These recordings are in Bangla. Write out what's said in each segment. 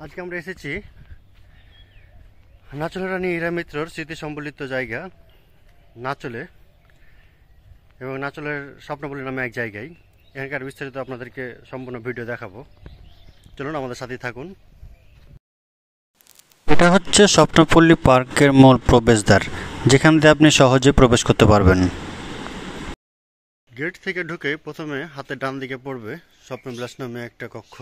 আজকে আমরা এসেছি নাচলের রানী হীরা মিত্রর স্মৃতি সম্বলিত জায়গা নাচলে এবং নাচলের স্বপ্নবলী নামে এক জায়গায়। এখানকার বিস্তারিত আপনাদেরকে সম্পূর্ণ ভিডিও দেখাবো, চলুন আমাদের সাথেই থাকুন। এটা হচ্ছে স্বপ্নপল্লী পার্কের মূল প্রবেশদ্বার, যেখান দিয়ে আপনি সহজে প্রবেশ করতে পারবেন। গেট থেকে ঢুকে প্রথমে হাতের ডান দিকে পড়বে স্বপ্নবিলাস নামে একটা কক্ষ,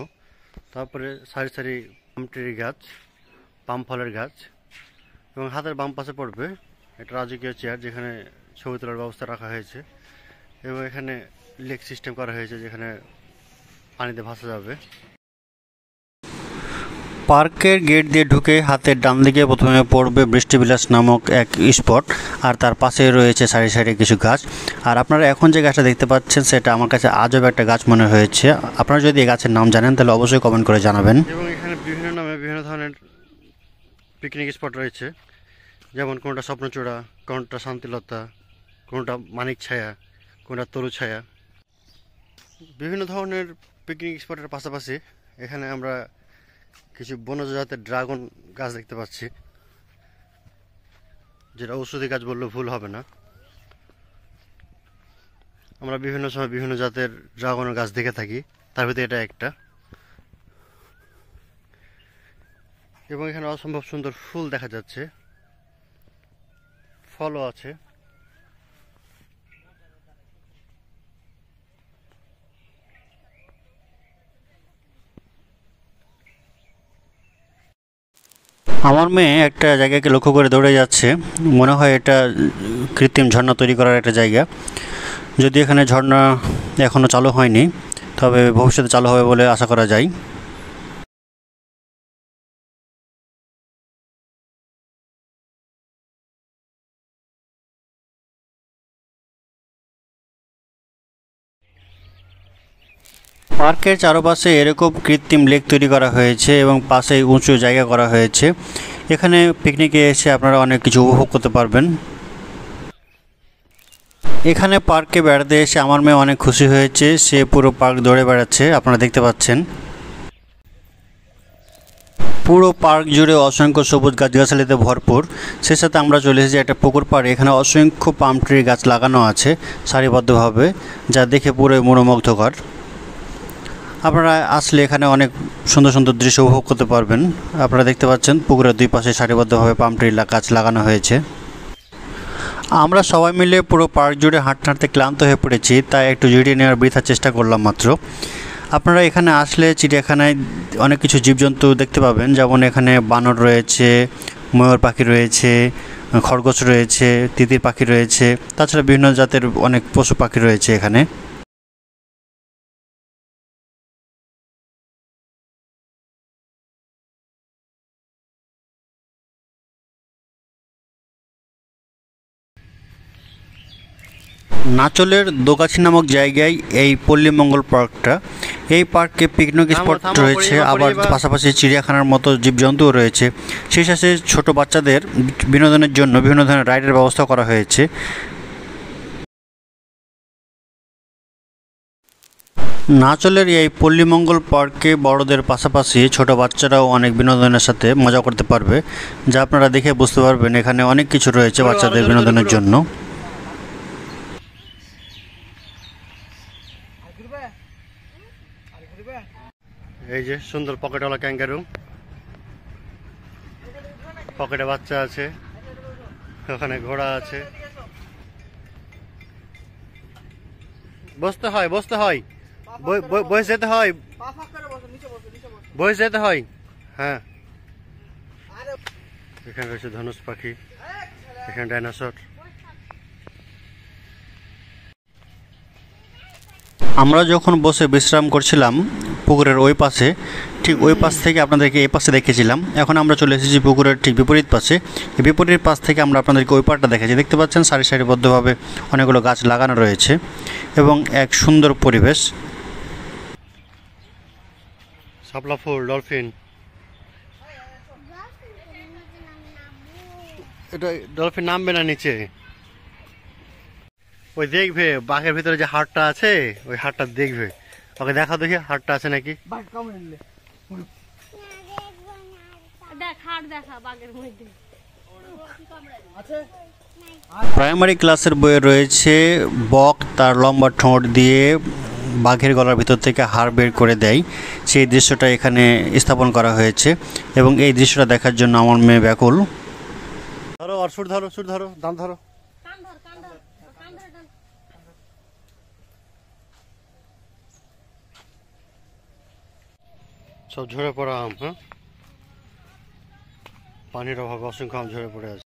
তারপরে সারি সারি পাম ট্রি গাছ, পাম ফলের গাছ, এবং হাতের বাম পাশে পড়বে একটা রাজকীয় চেয়ার যেখানে ছবি তোলার ব্যবস্থা রাখা হয়েছে এবং এখানে লেক সিস্টেম করা হয়েছে যেখানে পানিতে ভাসা যাবে। পার্কের গেট দিয়ে ঢুকে হাতের ডান দিকে প্রথমে পড়বে বৃষ্টিবিলাস নামক এক স্পট, আর তার পাশে রয়েছে সারি সারি কিছু গাছ। আর আপনারা এখন যে গাছটা দেখতে পাচ্ছেন সেটা আমার কাছে আজব একটা গাছ মনে হয়েছে। আপনারা যদি এই গাছের নাম জানেন তাহলে অবশ্যই কমেন্ট করে জানাবেন। এবং এখানে বিভিন্ন নামে বিভিন্ন ধরনের পিকনিক স্পট রয়েছে, যেমন কোনটা স্বপ্নচূড়া, কোনটা শান্তিলতা, কোনটা মানিক ছায়া, কোনটা তরু ছায়া। বিভিন্ন ধরনের পিকনিক স্পটের পাশাপাশি এখানে আমরা কিছু বনজ জাতের ড্রাগন গাছ দেখতে পাচ্ছি, যেটা ঔষধি গাছ বললেও ভুল হবে না। আমরা বিভিন্ন সময় বিভিন্ন জাতের ড্রাগনের গাছ দেখে থাকি, তার ভিতরে এটা একটা। এবং এখানে অসম্ভব সুন্দর ফুল দেখা যাচ্ছে, ফলও আছে। আমার মেয়ে একটা জায়গাকে লক্ষ্য করে দৌড়ে যাচ্ছে, মনে হয় এটা কৃত্রিম ঝর্ণা তৈরি করার একটা জায়গা। যদি এখানে ঝর্ণা এখনও চালু হয়নি, তবে ভবিষ্যতে চালু হবে বলে আশা করা যায়। পার্কের চারপাশে এরকম কৃত্রিম লেক তৈরি করা হয়েছে এবং পাশে উঁচু জায়গা করা হয়েছে। এখানে পিকনিকে এসে আপনারা অনেক কিছু উপভোগ করতে পারবেন। এখানে পার্কে বেড়াতে এসে আমার মেয়ে অনেক খুশি হয়েছে, সে পুরো পার্ক দৌড়ে বেড়াচ্ছে, আপনারা দেখতে পাচ্ছেন। পুরো পার্ক জুড়ে অসংখ্য সবুজ গাছগাছালিতে ভরপুর। সে সাথে আমরা চলে এসেছি একটা পুকুর পাড়ে। এখানে অসংখ্য পাম ট্রি গাছ লাগানো আছে সারিবদ্ধভাবে, যা দেখে পুরো মনোমুগ্ধকর। আপনারা আসলে এখানে অনেক সুন্দর সুন্দর দৃশ্য উপভোগ করতে পারবেন। আপনারা দেখতে পাচ্ছেন পুকুরের দুই পাশে সারিবদ্ধভাবে পাম ট্রি গাছ লাগানো হয়েছে। আমরা সবাই মিলে পুরো পার্ক জুড়ে হাঁটতে হাঁটতে ক্লান্ত হয়ে পড়েছি, তাই একটু জিরিয়ে নেওয়ার বৃথা চেষ্টা করলাম মাত্র। আপনারা এখানে আসলে চিড়িয়াখানায় অনেক কিছু জীবজন্তু দেখতে পাবেন, যেমন এখানে বানর রয়েছে, ময়ূর পাখি রয়েছে, খরগোশ রয়েছে, তিতির পাখি রয়েছে, তাছাড়া বিভিন্ন জাতের অনেক পশু পাখি রয়েছে এখানে। নাচলের দোগাছি নামক জায়গায় এই পল্লীমঙ্গল পার্কটা। এই পার্কে পিকনিক স্পট রয়েছে, আবার পাশাপাশি চিড়িয়াখানার মতো জীবজন্তুও রয়েছে। সেই সাথে ছোট বাচ্চাদের বিনোদনের জন্য বিভিন্ন ধরনের রাইডের ব্যবস্থা করা হয়েছে। নাচলের এই পল্লীমঙ্গল পার্কে বড়দের পাশাপাশি ছোট বাচ্চারাও অনেক বিনোদনের সাথে মজা করতে পারবে, যা আপনারা দেখে বুঝতে পারবেন এখানে অনেক কিছু রয়েছে বাচ্চাদের বিনোদনের জন্য। এই যে সুন্দর পকেটওয়ালা ক্যাঙ্গারু, পকেটে বাচ্চা আছে, ওখানে ঘোড়া আছে। বসতে হয়, বসতে হয়, বসে যেতে হয়, বসে যেতে হয়। হ্যাঁ, এখানে রয়েছে ধনুষ পাখি, এখানে ডাইনোসর। আমরা যখন বসে বিশ্রাম করছিলাম পুকুরের ওই পাশে, ঠিক ওই পাশ থেকে আপনাদেরকে এই পাশে দেখেছিলাম। এখন আমরা চলে এসেছি পুকুরের ঠিক বিপরীত পাশে। এই বিপরীত পাশ থেকে আমরা আপনাদেরকে ওই পাড়টা দেখাচ্ছি। দেখতে পাচ্ছেন সারি সারিবদ্ধভাবে অনেকগুলো গাছ লাগানো রয়েছে এবং এক সুন্দর পরিবেশ। শাপলা ফুল, ডলফিন, এটা ডলফিন নামবে না নিচে। ওই দেখবে বাঘের ভিতরে যে হাড়টা আছে, ওই হাড়টা দেখবে, ওকে দেখা দেখি হাড়টা আছে নাকি। প্রাইমারি ক্লাসের বইয়ে রয়েছে বক তার লম্বা ঠোঁট দিয়ে বাঘের গলার ভিতর থেকে হাড় বের করে দেয়, সেই দৃশ্যটা এখানে স্থাপন করা হয়েছে এবং এই দৃশ্যটা দেখার জন্য আমার মেয়ে ব্যাকুল। ধরো আর সুর ধরো, সুর ধরো, দাম ধরো। সব ঝরে পড়া আম, হ্যাঁ, পানির অভাবে অসংখ্য আম ঝরে পড়ে আছে।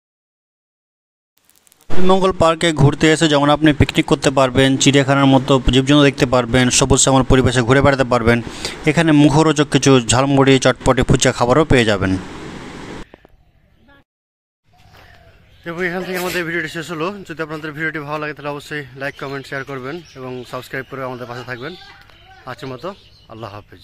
মঙ্গল পার্কে ঘুরতে এসে যেমন আপনি পিকনিক করতে পারবেন, চিড়িয়াখানার মতো জীবজন্তু দেখতে পারবেন, সবুজ শ্যামল পরিবেশে ঘুরে বেড়াতে পারবেন, এখানে মুখরোচক কিছু ঝালমুড়ি, চটপটি, ফুচকা খাবারও পেয়ে যাবেন। এবং এখান থেকে আমাদের ভিডিওটি শেষ হলো। যদি আপনাদের ভিডিওটি ভালো লাগে তাহলে অবশ্যই লাইক, কমেন্ট, শেয়ার করবেন এবং সাবস্ক্রাইব করে আমাদের পাশে থাকবেন। আজকের মতো আল্লাহ হাফেজ।